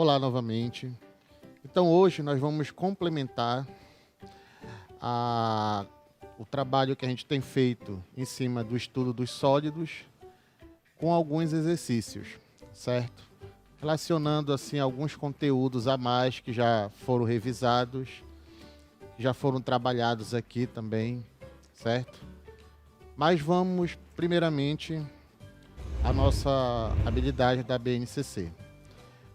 Olá novamente. Então hoje nós vamos complementar a- o trabalho que a gente tem feito em cima do estudo dos sólidos com alguns exercícios, certo? Relacionando assim alguns conteúdos a mais que já foram revisados, já foram trabalhados aqui também, certo? Mas vamos primeiramente à nossa habilidade da BNCC.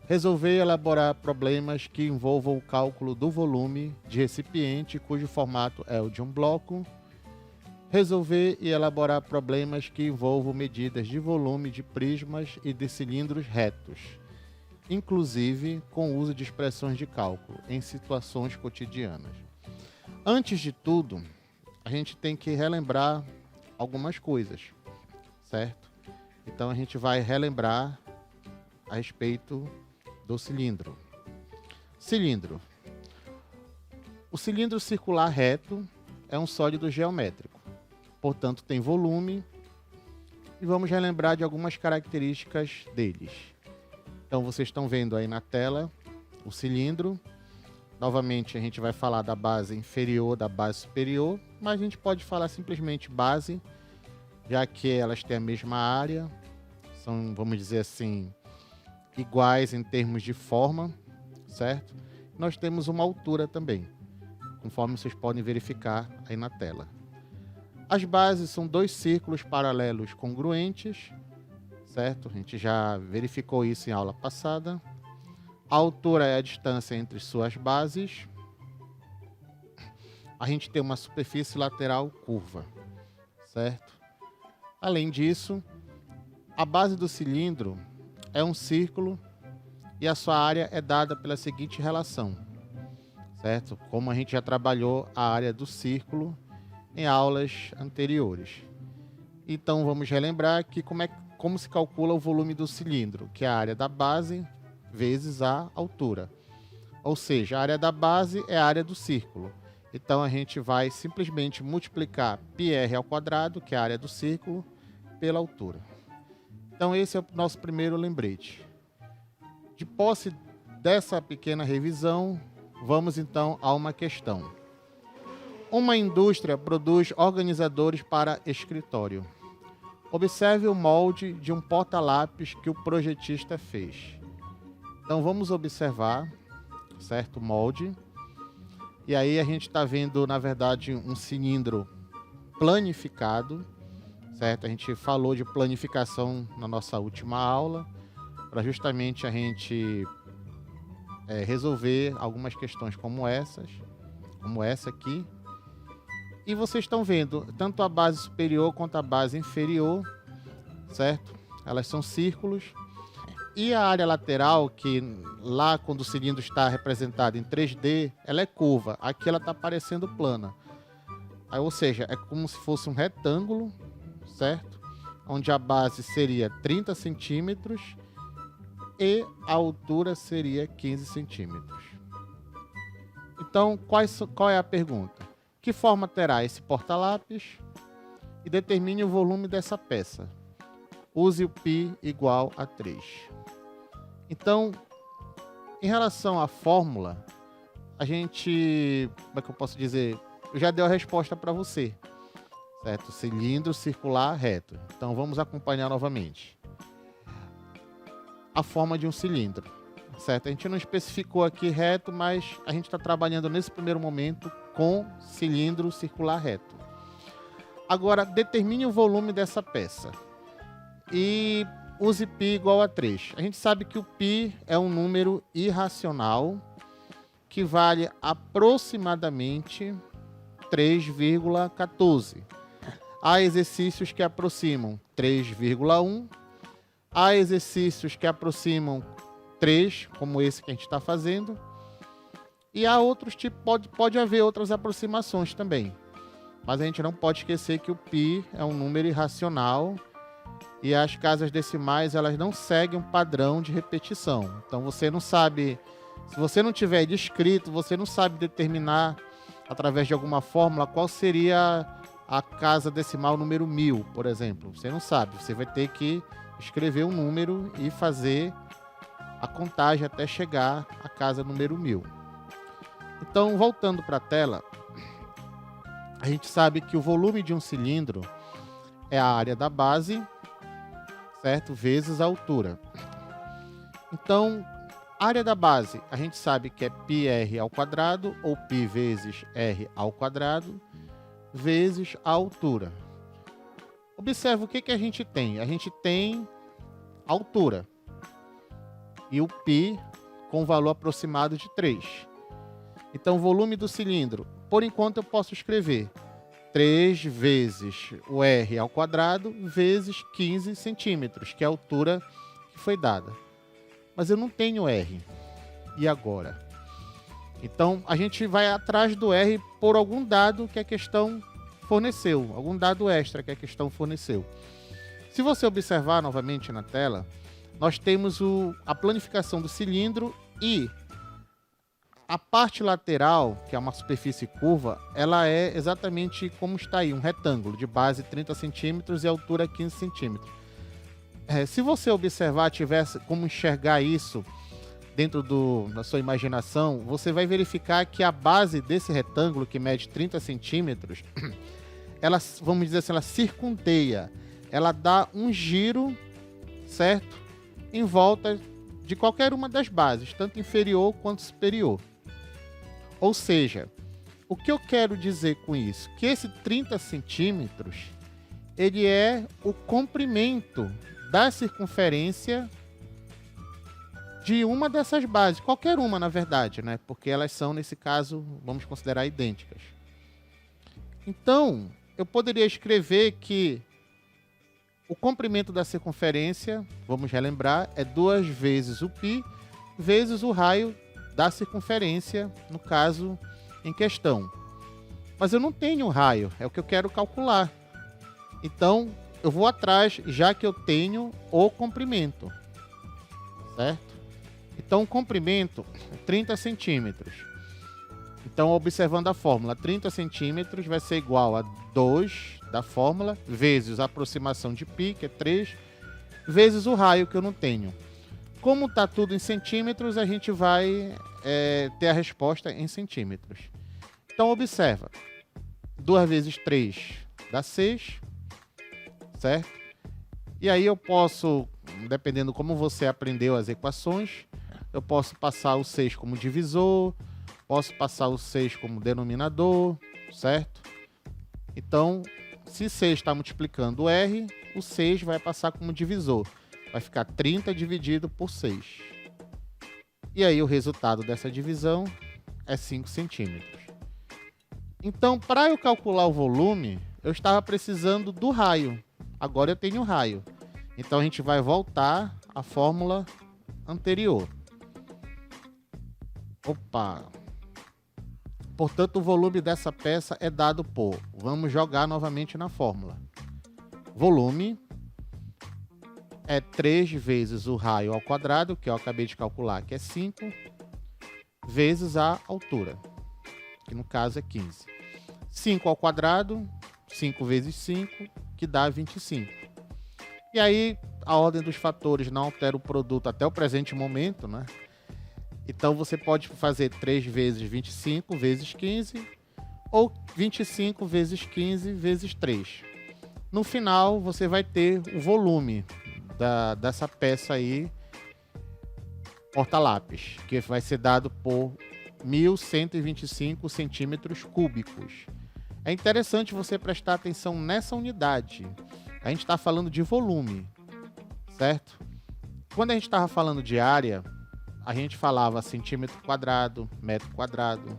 Resolver elaborar problemas que envolvam o cálculo do volume de recipiente cujo formato é o de um bloco. Resolver e elaborar problemas que envolvam medidas de volume de prismas e de cilindros retos, inclusive com o uso de expressões de cálculo em situações cotidianas. Antes de tudo, a gente tem que relembrar algumas coisas, certo? Então a gente vai relembrar a respeito do cilindro. Cilindro. O cilindro circular reto é um sólido geométrico, portanto tem volume, e vamos relembrar de algumas características deles. Então vocês estão vendo aí na tela o cilindro. Novamente a gente vai falar da base inferior, da base superior, mas a gente pode falar simplesmente base, já que elas têm a mesma área, são, vamos dizer assim, iguais em termos de forma, certo? Nós temos uma altura também, conforme vocês podem verificar aí na tela. As bases são dois círculos paralelos congruentes, certo? A gente já verificou isso em aula passada. A altura é a distância entre suas bases. A gente tem uma superfície lateral curva, certo? Além disso, a base do cilindro é um círculo e a sua área é dada pela seguinte relação, certo? Como a gente já trabalhou a área do círculo em aulas anteriores. Então vamos relembrar que como se calcula o volume do cilindro, que é a área da base vezes a altura. Ou seja, a área da base é a área do círculo. Então a gente vai simplesmente multiplicar πr ao quadrado, que é a área do círculo, pela altura. Então esse é o nosso primeiro lembrete. De posse dessa pequena revisão, vamos então a uma questão. Uma indústria produz organizadores para escritório. Observe o molde de um porta-lápis que o projetista fez. Então vamos observar, certo, o molde. E aí a gente está vendo, na verdade, um cilindro planificado, certo? A gente falou de planificação na nossa última aula, para justamente a gente resolver algumas questões como essa aqui. E vocês estão vendo, tanto a base superior quanto a base inferior, certo? Elas são círculos. E a área lateral, que lá quando o cilindro está representado em 3D, ela é curva. Aqui ela está parecendo plana. Aí, ou seja, é como se fosse um retângulo, certo? Onde a base seria 30 centímetros e a altura seria 15 centímetros. Então, qual é a pergunta? Que forma terá esse porta-lápis? E determine o volume dessa peça. Use o π igual a 3. Então, em relação à fórmula, a gente, como é que eu posso dizer? Eu já dei a resposta para você, certo? Cilindro circular reto. Então, vamos acompanhar novamente. A forma de um cilindro, certo? A gente não especificou aqui reto, mas a gente está trabalhando nesse primeiro momento com cilindro circular reto. Agora, determine o volume dessa peça e use π igual a 3. A gente sabe que o π é um número irracional que vale aproximadamente 3,14. Há exercícios que aproximam 3,1. Há exercícios que aproximam 3, como esse que a gente está fazendo. E há outros tipos, pode haver outras aproximações também. Mas a gente não pode esquecer que o π é um número irracional e as casas decimais elas não seguem um padrão de repetição. Então você não sabe, se você não tiver descrito, você não sabe determinar através de alguma fórmula qual seria a casa decimal número 1000, por exemplo. Você não sabe, você vai ter que escrever um número e fazer a contagem até chegar à casa número 1000. Então, voltando para a tela, a gente sabe que o volume de um cilindro é a área da base, certo? Vezes a altura. Então, a área da base, a gente sabe que é πr ao quadrado, ou π vezes r ao quadrado, vezes a altura. Observa o que a gente tem. A gente tem a altura e o π com valor aproximado de 3. Então, o volume do cilindro, por enquanto eu posso escrever 3 vezes o r ao quadrado vezes 15 centímetros, que é a altura que foi dada. Mas eu não tenho r. E agora? Então, a gente vai atrás do r por algum dado que a questão forneceu, algum dado extra que a questão forneceu. Se você observar novamente na tela, nós temos a planificação do cilindro e a parte lateral, que é uma superfície curva, ela é exatamente como está aí, um retângulo de base 30 centímetros e altura 15 centímetros. Se você observar, tivesse como enxergar isso dentro da sua imaginação, você vai verificar que a base desse retângulo, que mede 30 centímetros, ela, vamos dizer assim, ela circundeia, ela dá um giro, certo? Em volta de qualquer uma das bases, tanto inferior quanto superior. Ou seja, o que eu quero dizer com isso? Que esse 30 centímetros, ele é o comprimento da circunferência de uma dessas bases, qualquer uma na verdade, né? Porque elas são, nesse caso, vamos considerar idênticas. Então, eu poderia escrever que o comprimento da circunferência, vamos relembrar, é 2 vezes o π vezes o raio da circunferência, no caso em questão. Mas eu não tenho raio, é o que eu quero calcular. Então, eu vou atrás, já que eu tenho o comprimento, certo? Então, o comprimento é 30 centímetros. Então, observando a fórmula, 30 centímetros vai ser igual a 2 da fórmula, vezes a aproximação de π, que é 3, vezes o raio, que eu não tenho. Como está tudo em centímetros, a gente vai ter a resposta em centímetros. Então, observa. 2 vezes 3 dá 6, certo? E aí eu posso, dependendo como você aprendeu as equações, eu posso passar o 6 como divisor, posso passar o 6 como denominador, certo? Então, se 6 está multiplicando o R, o 6 vai passar como divisor. Vai ficar 30 dividido por 6. E aí o resultado dessa divisão é 5 centímetros. Então, para eu calcular o volume, eu estava precisando do raio. Agora eu tenho o raio. Então, a gente vai voltar à fórmula anterior. Opa! Portanto, o volume dessa peça é dado por... Vamos jogar novamente na fórmula. Volume é 3 vezes o raio ao quadrado, que eu acabei de calcular, que é 5, vezes a altura, que no caso é 15. 5 ao quadrado, 5 vezes 5, que dá 25. E aí, a ordem dos fatores não altera o produto até o presente momento, né? Então, você pode fazer 3 vezes 25 vezes 15, ou 25 vezes 15 vezes 3. No final, você vai ter o volume dessa peça aí, porta-lápis, que vai ser dado por 1.125 centímetros cúbicos. É interessante você prestar atenção nessa unidade. A gente está falando de volume, certo? Quando a gente estava falando de área, a gente falava centímetro quadrado, metro quadrado,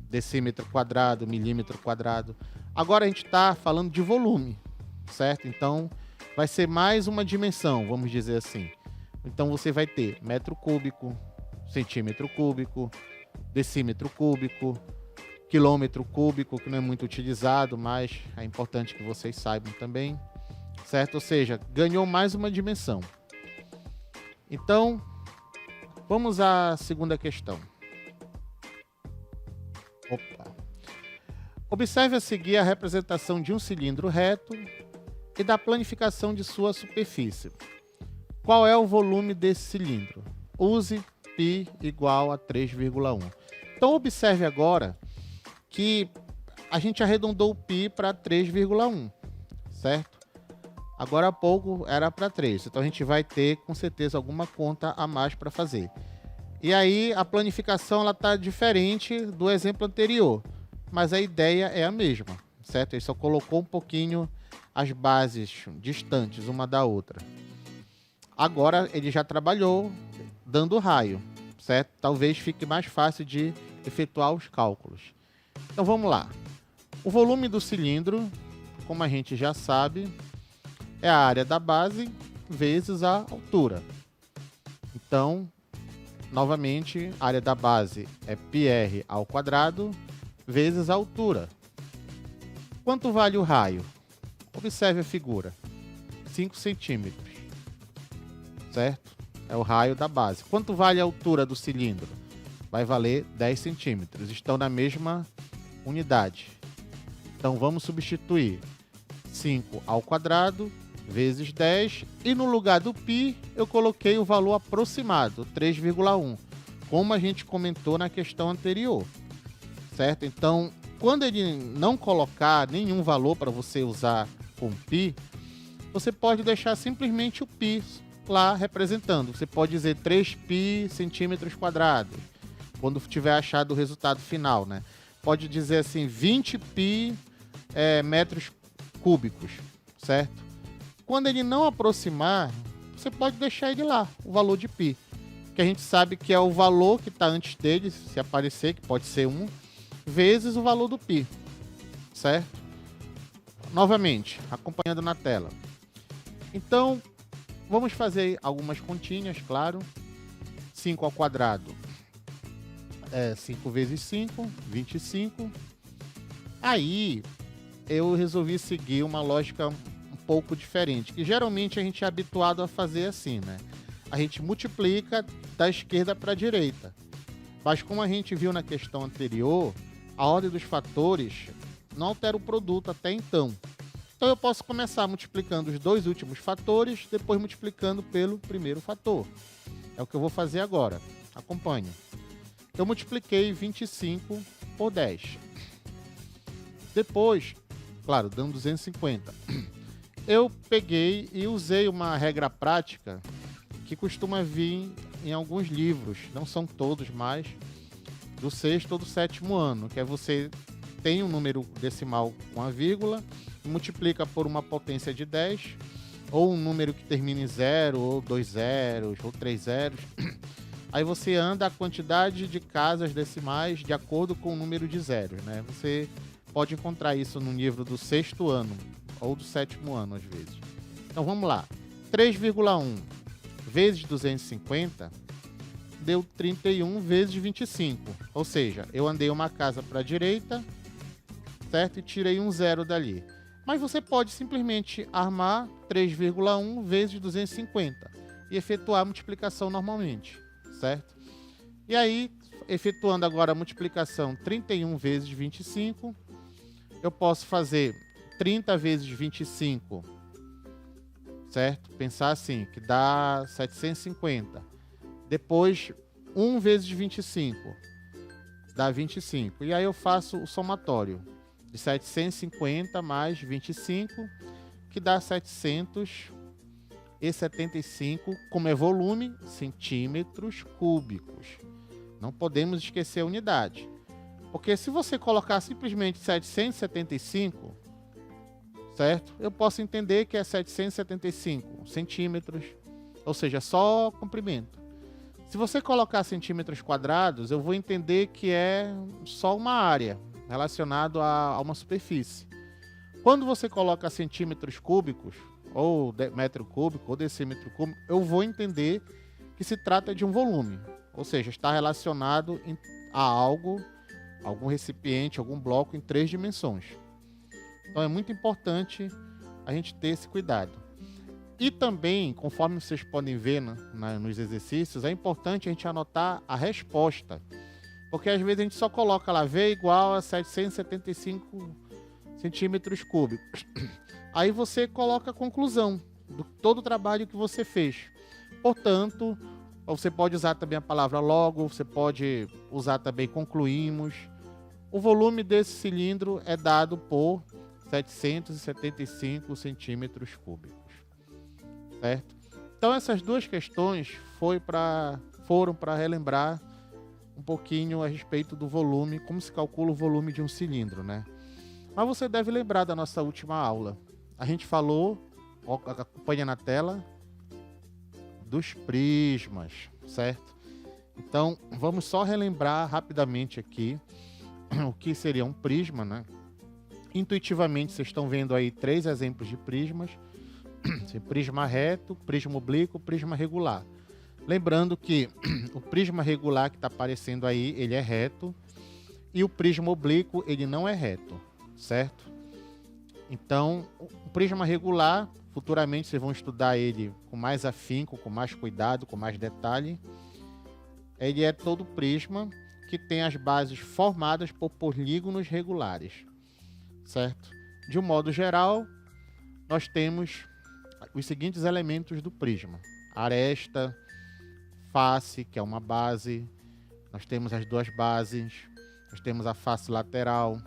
decímetro quadrado, milímetro quadrado. Agora a gente está falando de volume, certo? Então, vai ser mais uma dimensão, vamos dizer assim. Então, você vai ter metro cúbico, centímetro cúbico, decímetro cúbico, quilômetro cúbico, que não é muito utilizado, mas é importante que vocês saibam também, certo? Ou seja, ganhou mais uma dimensão. Então, vamos à segunda questão. Observe a seguir a representação de um cilindro reto e da planificação de sua superfície. Qual é o volume desse cilindro? use π igual a 3,1. Então, observe agora que a gente arredondou o π para 3,1, certo? Agora há pouco era para 3, então a gente vai ter com certeza alguma conta a mais para fazer. E aí a planificação está diferente do exemplo anterior, mas a ideia é a mesma, certo? Ele só colocou um pouquinho as bases distantes uma da outra. Agora ele já trabalhou dando raio, certo? Talvez fique mais fácil de efetuar os cálculos. Então vamos lá. O volume do cilindro, como a gente já sabe, é a área da base vezes a altura. Então, novamente, a área da base é πr ao quadrado vezes a altura. Quanto vale o raio? Observe a figura. 5 centímetros. Certo? É o raio da base. Quanto vale a altura do cilindro? Vai valer 10 centímetros. Estão na mesma unidade. Então, vamos substituir 5 ao quadrado vezes 10, e no lugar do π eu coloquei o valor aproximado, 3,1, como a gente comentou na questão anterior, certo? Então, quando ele não colocar nenhum valor para você usar com π, você pode deixar simplesmente o π lá representando. Você pode dizer 3π centímetros quadrados, quando tiver achado o resultado final, né? Pode dizer assim, 20π metros cúbicos, certo? Quando ele não aproximar, você pode deixar ele lá, o valor de π, que a gente sabe que é o valor que está antes dele, se aparecer, que pode ser 1, vezes o valor do π, certo? Novamente, acompanhando na tela. Então, vamos fazer algumas continhas, claro. 5 ao quadrado é 5 vezes 5, 25. Aí, eu resolvi seguir uma lógica pouco diferente, que geralmente a gente é habituado a fazer assim, né? A gente multiplica da esquerda para a direita. Mas como a gente viu na questão anterior, a ordem dos fatores não altera o produto até então. Então eu posso começar multiplicando os dois últimos fatores, depois multiplicando pelo primeiro fator. É o que eu vou fazer agora. Acompanhe. Eu multipliquei 25 por 10. Depois, claro, dando 250. Eu peguei e usei uma regra prática que costuma vir em alguns livros, não são todos, mas do 6º ou do 7º ano, que é você tem um número decimal com a vírgula, multiplica por uma potência de 10, ou um número que termina em 0, ou 2 zeros, ou 3 zeros. Aí você anda a quantidade de casas decimais de acordo com o número de zeros, né? Você pode encontrar isso no livro do 6º ano, ou do 7º ano, às vezes. Então, vamos lá. 3,1 vezes 250 deu 31 vezes 25. Ou seja, eu andei uma casa para a direita, certo? E tirei um zero dali. Mas você pode simplesmente armar 3,1 vezes 250 e efetuar a multiplicação normalmente, certo? E aí, efetuando agora a multiplicação 31 vezes 25, eu posso fazer 30 vezes 25, certo? Pensar assim, que dá 750. Depois, 1 vezes 25, dá 25. E aí eu faço o somatório de 750 mais 25, que dá 775, como é volume, centímetros cúbicos. Não podemos esquecer a unidade. Porque se você colocar simplesmente 775, certo? Eu posso entender que é 775 centímetros, ou seja, só comprimento. Se você colocar centímetros quadrados, eu vou entender que é só uma área relacionada a uma superfície. Quando você coloca centímetros cúbicos, ou metro cúbico, ou decímetro cúbico, eu vou entender que se trata de um volume, ou seja, está relacionado a algo, algum recipiente, algum bloco em 3 dimensões. Então é muito importante a gente ter esse cuidado. E também, conforme vocês podem ver nos exercícios, é importante a gente anotar a resposta. Porque às vezes a gente só coloca lá V igual a 775 centímetros cúbicos. Aí você coloca a conclusão de todo o trabalho que você fez. Portanto, Você pode usar também a palavra logo, você pode usar também concluímos. O volume desse cilindro é dado por 775 centímetros cúbicos, certo? Então essas duas questões foram para relembrar um pouquinho a respeito do volume, como se calcula o volume de um cilindro, né? Mas você deve lembrar da nossa última aula. A gente falou, acompanha na tela, dos prismas, certo? Então, vamos só relembrar rapidamente aqui o que seria um prisma, né? Intuitivamente, vocês estão vendo aí 3 exemplos de prismas. Prisma reto, prisma oblíquo, prisma regular. Lembrando que o prisma regular que está aparecendo aí, ele é reto, e o prisma oblíquo, ele não é reto, certo? Então, o prisma regular, futuramente vocês vão estudar ele com mais afinco, com mais cuidado, com mais detalhe. Ele é todo prisma que tem as bases formadas por polígonos regulares, certo? De um modo geral, nós temos os seguintes elementos do prisma: aresta, face, que é uma base, nós temos as duas bases, nós temos a face lateral,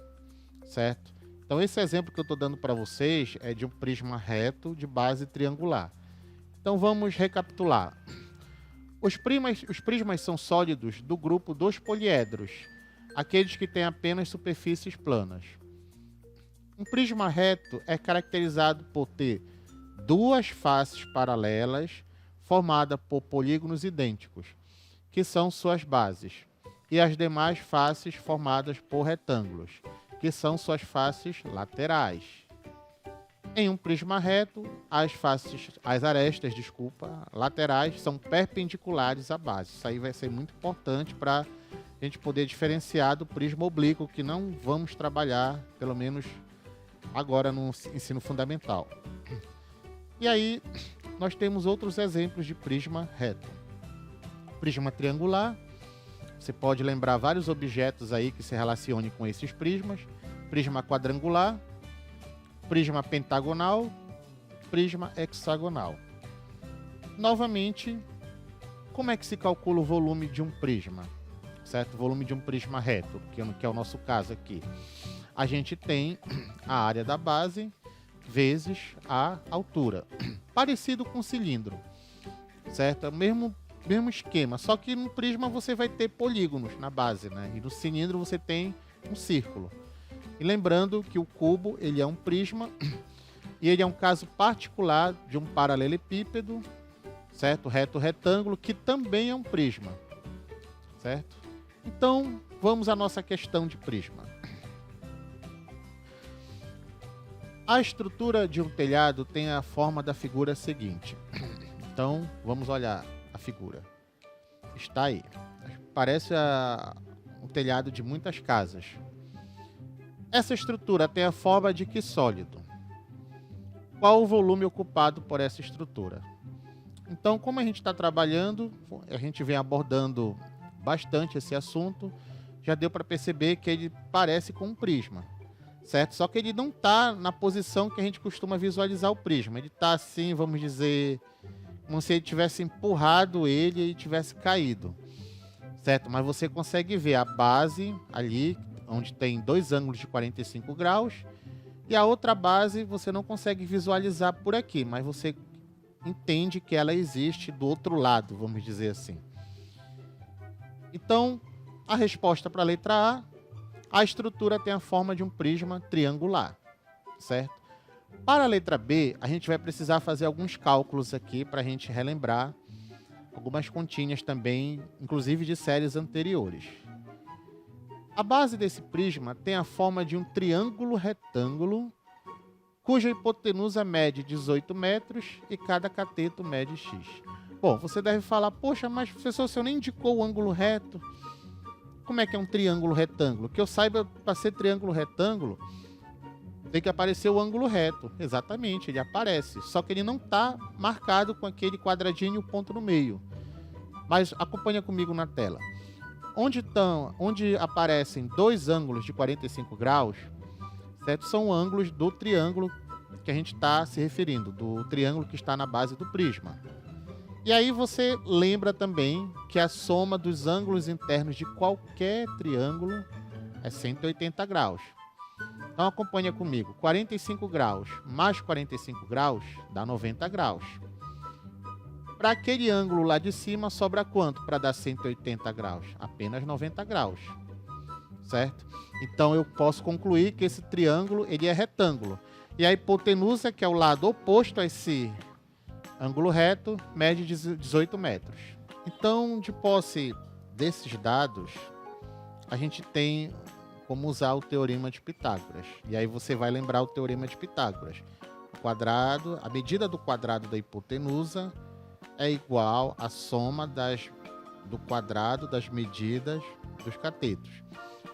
certo? Então esse exemplo que eu estou dando para vocês é de um prisma reto de base triangular. Então vamos recapitular. Os prismas são sólidos do grupo dos poliedros, aqueles que têm apenas superfícies planas. Um prisma reto é caracterizado por ter duas faces paralelas formadas por polígonos idênticos, que são suas bases, e as demais faces formadas por retângulos, que são suas faces laterais. Em um prisma reto, as arestas, laterais são perpendiculares à base. Isso aí vai ser muito importante para a gente poder diferenciar do prisma oblíquo, que não vamos trabalhar, pelo menos agora no ensino fundamental. E aí, nós temos outros exemplos de prisma reto. Prisma triangular, você pode lembrar vários objetos aí que se relacionem com esses prismas. Prisma quadrangular, prisma pentagonal, prisma hexagonal. Novamente, como é que se calcula o volume de um prisma? Certo? O volume de um prisma reto, que é o nosso caso aqui. A gente tem a área da base vezes a altura. Parecido com um cilindro, certo? É o mesmo esquema, só que no prisma você vai ter polígonos na base, né? E no cilindro você tem um círculo. E lembrando que o cubo, ele é um prisma e ele é um caso particular de um paralelepípedo, certo? Reto retângulo, que também é um prisma, certo? Então, vamos à nossa questão de prisma. A estrutura de um telhado tem a forma da figura seguinte. Então, vamos olhar a figura. Está aí. Parece um telhado de muitas casas. Essa estrutura tem a forma de que sólido? Qual o volume ocupado por essa estrutura? Então, como a gente está trabalhando, a gente vem abordando bastante esse assunto, já deu para perceber que ele parece com um prisma, certo? Só que ele não está na posição que a gente costuma visualizar o prisma. Ele está assim, vamos dizer, como se ele tivesse empurrado ele e tivesse caído, certo? Mas você consegue ver a base ali, onde tem dois ângulos de 45 graus, e a outra base você não consegue visualizar por aqui, mas você entende que ela existe do outro lado, vamos dizer assim. Então, a resposta para a letra A estrutura tem a forma de um prisma triangular, certo? Para a letra B, a gente vai precisar fazer alguns cálculos aqui para a gente relembrar algumas continhas também, inclusive de séries anteriores. A base desse prisma tem a forma de um triângulo retângulo, cuja hipotenusa mede 18 metros e cada cateto mede x. Bom, você deve falar, poxa, mas professor, você nem indicou o ângulo reto. Como é que é um triângulo retângulo? Que eu saiba, para ser triângulo retângulo, tem que aparecer o ângulo reto. Exatamente, ele aparece. Só que ele não está marcado com aquele quadradinho e o ponto no meio. Mas acompanha comigo na tela. Onde aparecem dois ângulos de 45 graus, certo? São ângulos do triângulo que a gente está se referindo, do triângulo que está na base do prisma. E aí você lembra também que a soma dos ângulos internos de qualquer triângulo é 180 graus. Então acompanha comigo, 45 graus mais 45 graus dá 90 graus. Para aquele ângulo lá de cima, sobra quanto para dar 180 graus? Apenas 90 graus, certo? Então eu posso concluir que esse triângulo ele é retângulo. E a hipotenusa, que é o lado oposto a esse ângulo reto, mede 18 metros. Então, de posse desses dados, a gente tem como usar o teorema de Pitágoras. E aí você vai lembrar o teorema de Pitágoras. O quadrado, a medida do quadrado da hipotenusa é igual à soma do quadrado das medidas dos catetos.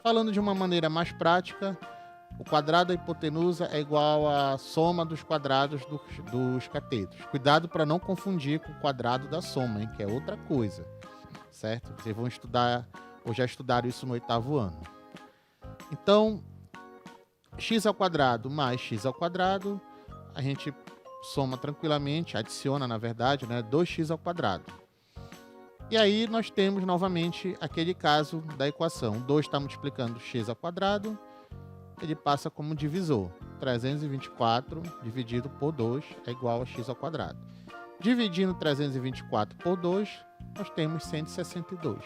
Falando de uma maneira mais prática, o quadrado da hipotenusa é igual à soma dos quadrados dos catetos. Cuidado para não confundir com o quadrado da soma, hein, que é outra coisa, certo? Vocês vão estudar, ou já estudaram isso no 8º ano. Então, x ao quadrado mais x ao quadrado, a gente soma tranquilamente, adiciona na verdade, né, 2x ao quadrado. E aí nós temos novamente aquele caso da equação. 2 está multiplicando x ao quadrado, ele passa como divisor. 324 dividido por 2 é igual a x ao quadrado. Dividindo 324 por 2, nós temos 162.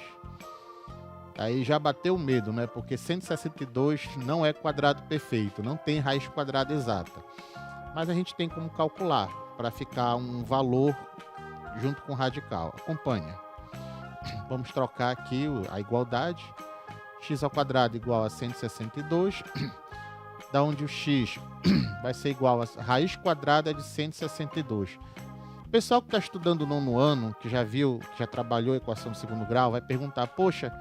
Aí já bateu o medo, né? Porque 162 não é quadrado perfeito, não tem raiz quadrada exata. Mas a gente tem como calcular para ficar um valor junto com o radical. Acompanha. Vamos trocar aqui a igualdade. X ao quadrado igual a 162, da onde o x vai ser igual a raiz quadrada de 162. O pessoal que está estudando o 9º ano, que já viu, que já trabalhou a equação do 2º grau, vai perguntar, poxa,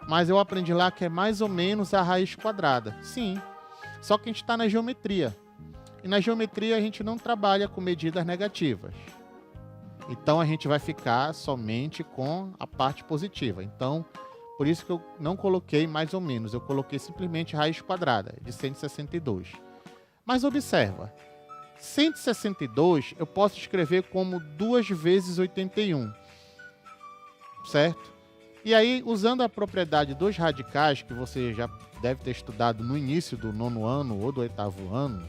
mas eu aprendi lá que é mais ou menos a raiz quadrada. Sim, só que a gente está na geometria. E na geometria a gente não trabalha com medidas negativas. Então a gente vai ficar somente com a parte positiva. Então, por isso que eu não coloquei mais ou menos, eu coloquei simplesmente raiz quadrada de 162. Mas observa, 162 eu posso escrever como 2 vezes 81, certo? E aí, usando a propriedade dos radicais, que você já deve ter estudado no início do 9º ano ou do 8º ano,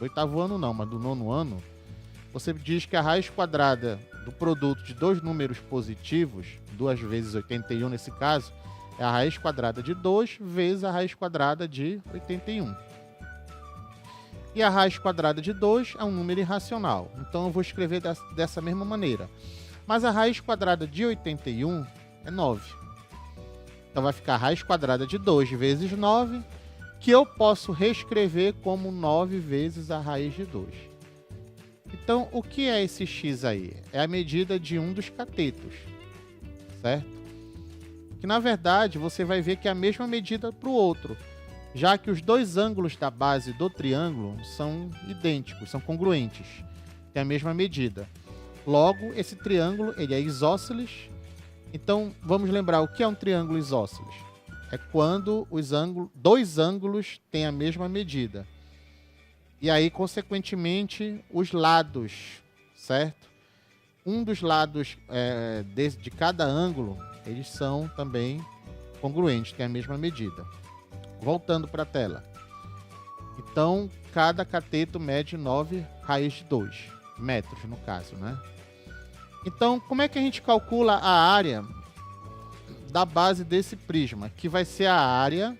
8º ano não, mas do 9º ano, você diz que a raiz quadrada do produto de dois números positivos, 2 vezes 81 nesse caso, é a raiz quadrada de 2 vezes a raiz quadrada de 81. E a raiz quadrada de 2 é um número irracional, então eu vou escrever dessa mesma maneira. Mas a raiz quadrada de 81 é 9. Então vai ficar a raiz quadrada de 2 vezes 9, que eu posso reescrever como 9 vezes a raiz de 2. Então, o que é esse x aí? É a medida de um dos catetos, certo? Que, na verdade, você vai ver que é a mesma medida para o outro, já que os dois ângulos da base do triângulo são idênticos, são congruentes, tem a mesma medida. Logo, esse triângulo ele é isósceles. Então, vamos lembrar o que é um triângulo isósceles. É quando dois ângulos têm a mesma medida. E aí, consequentemente, os lados, certo? Um dos lados de cada ângulo, eles são também congruentes, têm a mesma medida. Voltando para a tela. Então, cada cateto mede 9 raiz de 2 metros, no caso, né? Então, como é que a gente calcula a área da base desse prisma? Que vai ser a área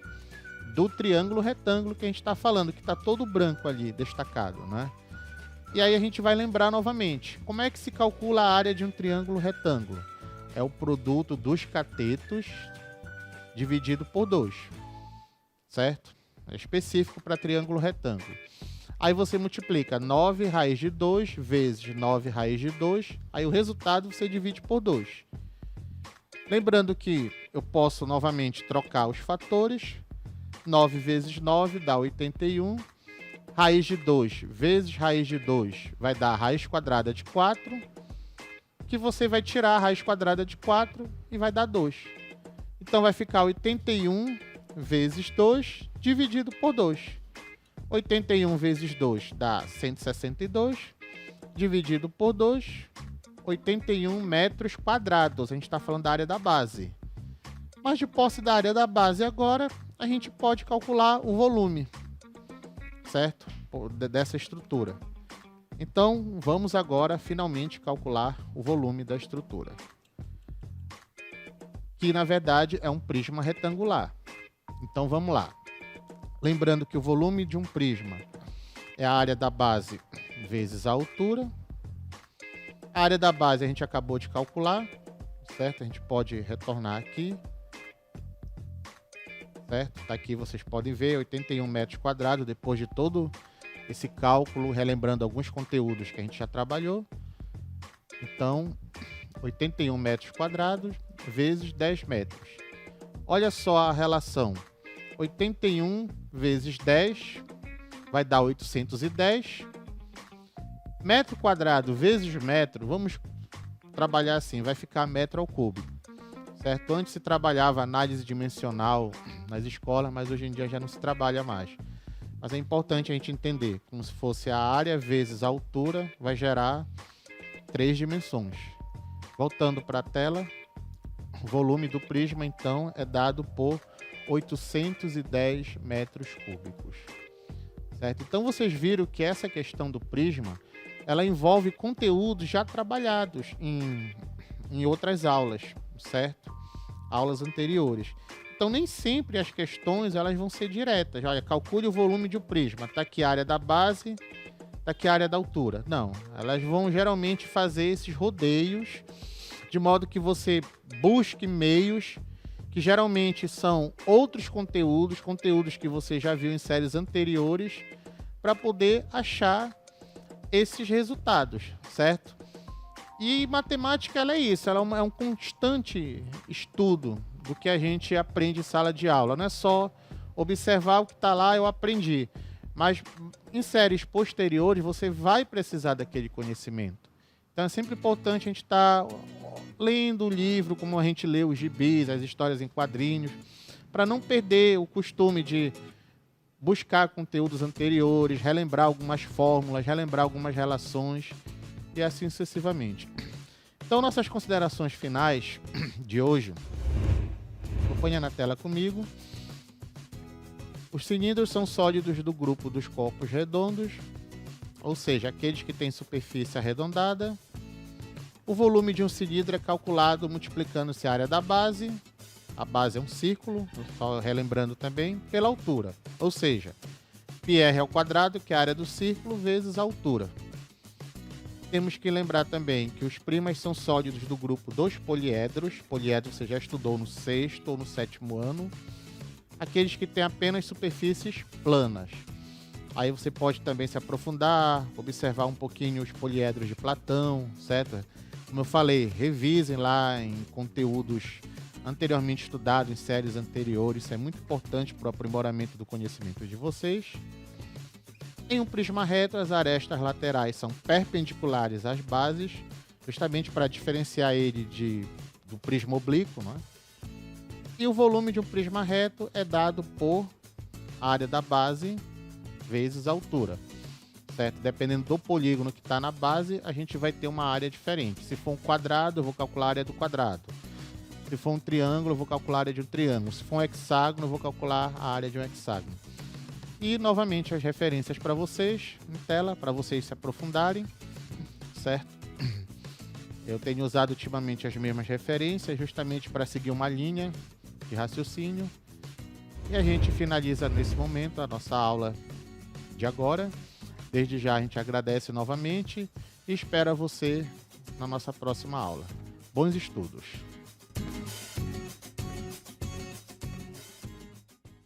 do triângulo retângulo que a gente está falando, que está todo branco ali, destacado, né? E aí a gente vai lembrar novamente. Como é que se calcula a área de um triângulo retângulo? É o produto dos catetos dividido por 2, certo? É específico para triângulo retângulo. Aí você multiplica 9 raiz de 2 vezes 9 raiz de 2, aí o resultado você divide por 2. Lembrando que eu posso novamente trocar os fatores. 9 vezes 9 dá 81. Raiz de 2 vezes raiz de 2 vai dar a raiz quadrada de 4, que você vai tirar a raiz quadrada de 4 e vai dar 2. Então vai ficar 81 vezes 2 dividido por 2. 81 vezes 2 dá 162, dividido por 2, 81 metros quadrados. A gente está falando da área da base. Mas de posse da área da base agora, a gente pode calcular o volume, certo? Dessa estrutura. Então, vamos agora finalmente calcular o volume da estrutura, que na verdade é um prisma retangular. Então, vamos lá. Lembrando que o volume de um prisma é a área da base vezes a altura. A área da base a gente acabou de calcular, certo? A gente pode retornar aqui, certo? Tá aqui, vocês podem ver, 81 metros quadrados, depois de todo esse cálculo, relembrando alguns conteúdos que a gente já trabalhou. Então, 81 metros quadrados vezes 10 metros. Olha só a relação. 81 vezes 10 vai dar 810. Metro quadrado vezes metro, vamos trabalhar assim, vai ficar metro ao cubo. Certo? Antes se trabalhava análise dimensional nas escolas, mas hoje em dia já não se trabalha mais. Mas é importante a gente entender, como se fosse a área vezes a altura, vai gerar 3 dimensões. Voltando para a tela, o volume do prisma, então, é dado por 810 metros cúbicos. Certo? Então, vocês viram que essa questão do prisma, ela envolve conteúdos já trabalhados em outras aulas, certo? Aulas anteriores. Então, nem sempre as questões elas vão ser diretas. Olha, calcule o volume de um prisma. Está aqui a área da base, está aqui a área da altura. Não, elas vão geralmente fazer esses rodeios, de modo que você busque meios que geralmente são outros conteúdos, conteúdos que você já viu em séries anteriores, para poder achar esses resultados, certo? E matemática ela é isso, ela é um constante estudo do que a gente aprende em sala de aula. Não é só observar o que está lá, eu aprendi. Mas em séries posteriores você vai precisar daquele conhecimento. Então é sempre importante a gente estar lendo o livro, como a gente lê os gibis, as histórias em quadrinhos, para não perder o costume de buscar conteúdos anteriores, relembrar algumas fórmulas, relembrar algumas relações e assim sucessivamente. Então, nossas considerações finais de hoje, acompanha na tela comigo. Os cilindros são sólidos do grupo dos corpos redondos, ou seja, aqueles que têm superfície arredondada. O volume de um cilindro é calculado multiplicando-se a área da base, a base é um círculo, só relembrando também, pela altura. Ou seja, πr ao quadrado, que é a área do círculo, vezes a altura. Temos que lembrar também que os primas são sólidos do grupo dos poliedros. Poliedro você já estudou no 6º ou no 7º ano. Aqueles que têm apenas superfícies planas. Aí você pode também se aprofundar, observar um pouquinho os poliedros de Platão, certo? Como eu falei, revisem lá em conteúdos anteriormente estudados, em séries anteriores. Isso é muito importante para o aprimoramento do conhecimento de vocês. Em um prisma reto, as arestas laterais são perpendiculares às bases, justamente para diferenciar ele do prisma oblíquo, não é? E o volume de um prisma reto é dado por área da base vezes a altura, certo? Dependendo do polígono que está na base, a gente vai ter uma área diferente. Se for um quadrado, eu vou calcular a área do quadrado. Se for um triângulo, eu vou calcular a área de um triângulo. Se for um hexágono, eu vou calcular a área de um hexágono. E, novamente, as referências para vocês, em tela, para vocês se aprofundarem, certo? Eu tenho usado ultimamente as mesmas referências, justamente para seguir uma linha de raciocínio. E a gente finaliza, nesse momento, a nossa aula de agora. Desde já, a gente agradece novamente e espera você na nossa próxima aula. Bons estudos!